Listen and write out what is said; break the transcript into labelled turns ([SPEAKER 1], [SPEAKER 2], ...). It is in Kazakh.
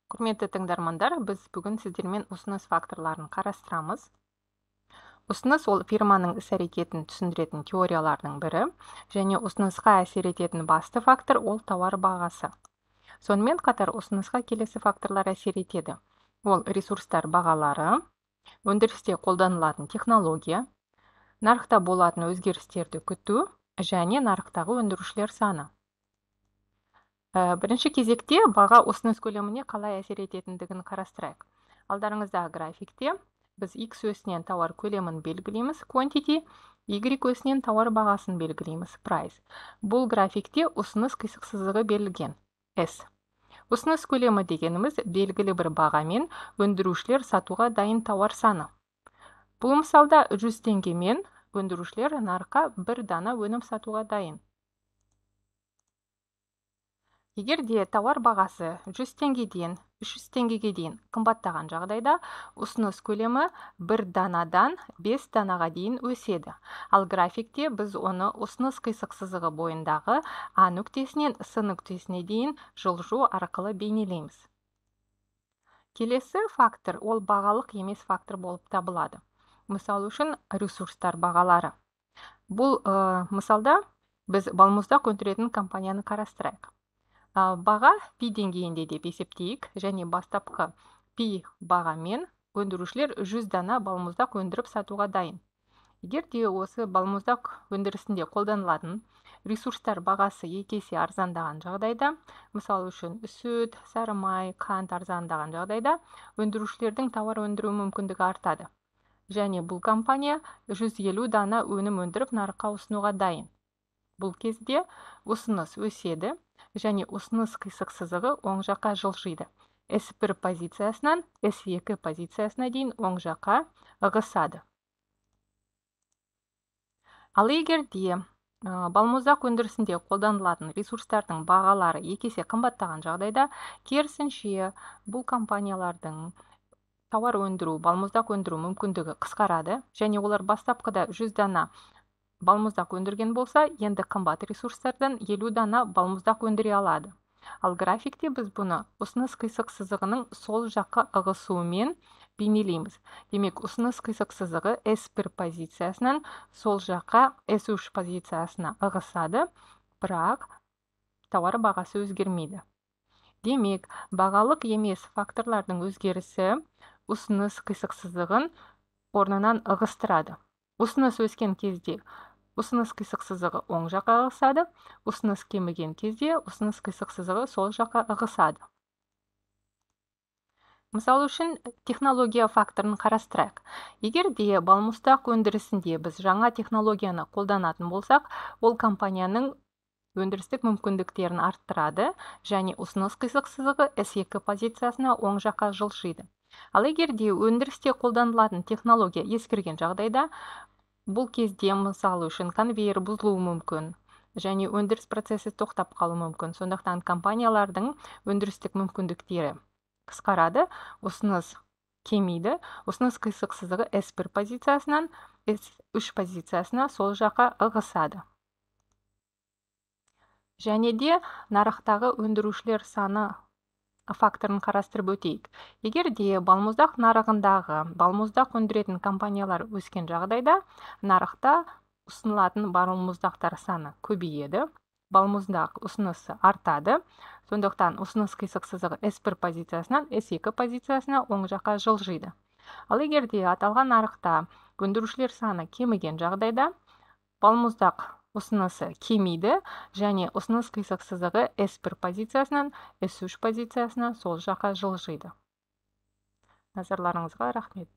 [SPEAKER 1] Құрметті тыңдармандар, біз бүгін сіздермен ұсыныс факторларын қарастырамыз. Ұсыныс ол фирманың іс-әрекетін түсіндіретін теориялардың бірі, және ұсынысқа әсер ететін басты фактор ол тауар бағасы. Сонымен қатар ұсынысқа келесі факторлар әсер етеді. Ол ресурстар бағалары, өндірісте қолданылатын технология, нарықта болатын өзгерістерді күту және нарықтағы өндірушілер саны. Бірінші кезекте баға ұсыныс көлеміне қалай әсер ететіндігін қарастырайық. Алдарыңыздағы графикте біз X өсінен тауар көлемін белгілейміз, quantity, Y өсінен тауар бағасын белгілейміз, price. Бұл графикте ұсыныс қисық сызығы берілген, S. Ұсыныс көлемі дегеніміз белгілі бір бағамен өндірушілер сатуға дайын тауар саны. Бұл мысалда 100 теңгемен өндірушілер нарыққа бір дана өнім сатуға дайын. Егер де тауар бағасы 100 теңгеден 300 теңгеге дейін қымбаттаған жағдайда, ұсыныс көлемі бір данадан 5 данаға дейін өседі. Ал графикте біз оны ұсыныс қисық сызығы бойындағы А нүктесінен С нүктесіне дейін жылжу арқылы бейнелейміз. Келесі фактор ол бағалық емес фактор болып табылады. Мысал үшін ресурстар бағалары. Бұл мысалда біз балмұздақ өндіретін компанияны қарастырайық. Баға пи деңгейінде деп есептейік, және бастапқы пи бағамен өндірушілер 100 дана балмұздақ өндіріп сатуға дайын. Егер де осы балмұздақ өндірісінде қолданылатын ресурстар бағасы 2 есе арзандаған жағдайда, мысал үшін сүт, сары май, қант арзандаған жағдайда, өндірушілердің тауар өндіру мүмкіндігі артады. Және бұл компания 150 дана өнім өндіріп нарыққа ұсынуға дайын. Бұл кезде ұсыныс өседі, және ұсыныс қисық сызығы оң жаққа жылжиды. S1 позициясынан S2 позициясына дейін оң жаққа ығысады. Ал егер де балмұздақ өндірісінде қолданылатын ресурстардың бағалары 2 есе қымбаттаған жағдайда, керісінше бұл компаниялардың тауар өндіру, балмұздақ өндіру мүмкіндігі қысқарады, және олар бастапқыда 100 дана балмұздақ өндірген болса, енді қымбат ресурстардан 50 дана балмұздақ өндіре алады. Ал графикте біз бұны ұсыныс қисық сызығының сол жаққа ығысуымен бейнелейміз. Демек, ұсыныс қисық сызығы S1 позициясынан сол жаққа S3 позициясына ығысады, бірақ тауар бағасы өзгермейді. Демек, бағалық емес факторлардың өзгерісі ұсыныс қисық сызығын орнынан ығыстырады. Ұсыныс өскен кезде ұсыныс қисық сызығы оң жаққа ығысады, ұсыныс кеміген кезде ұсыныс қисық сызығы сол жаққа ығысады. Мысал үшін, технология факторын қарастырайық. Егер де балмұздақ өндірісінде біз жаңа технологияны қолданатын болсақ, ол компанияның өндірістік мүмкіндіктерін арттырады, және ұсыныс қисық сызығы S2 позициясына оң жаққа жылжиды. Ал егер де өндірісте қолданылатын технология ескірген жағдайда, бұл кезде мысалы үшін конвейер бұзылуы мүмкін, және өндіріс процесі тоқтап қалуы мүмкін. Сондықтан компаниялардың өндірістік мүмкіндіктері қысқарады, ұсыныс кемиді, ұсыныс қисық сызығы S1 позициясынан S3 позициясына сол жаққа ығысады. Және де нарықтағы өндірушілер саны факторын қарастырып өтейік. Егер де балмұздақ нарығындағы балмұздақ өндіретін компаниялар өскен жағдайда, нарықта ұсынылатын балмұздақтар саны көбейеді, балмұздақ ұсынысы артады, сондықтан ұсыныс қисық сызығы S1 позициясынан S2 позициясына оң жаққа жылжиды. Ал егер де аталған нарықта өндірушілер саны кеміген жағдайда, балмұздақ ұсынысы кемиді, және ұсыныс қисық сызығы S1 позициясынан S3 позициясына сол жаққа жылжиды. Назарларыңызға рахмет.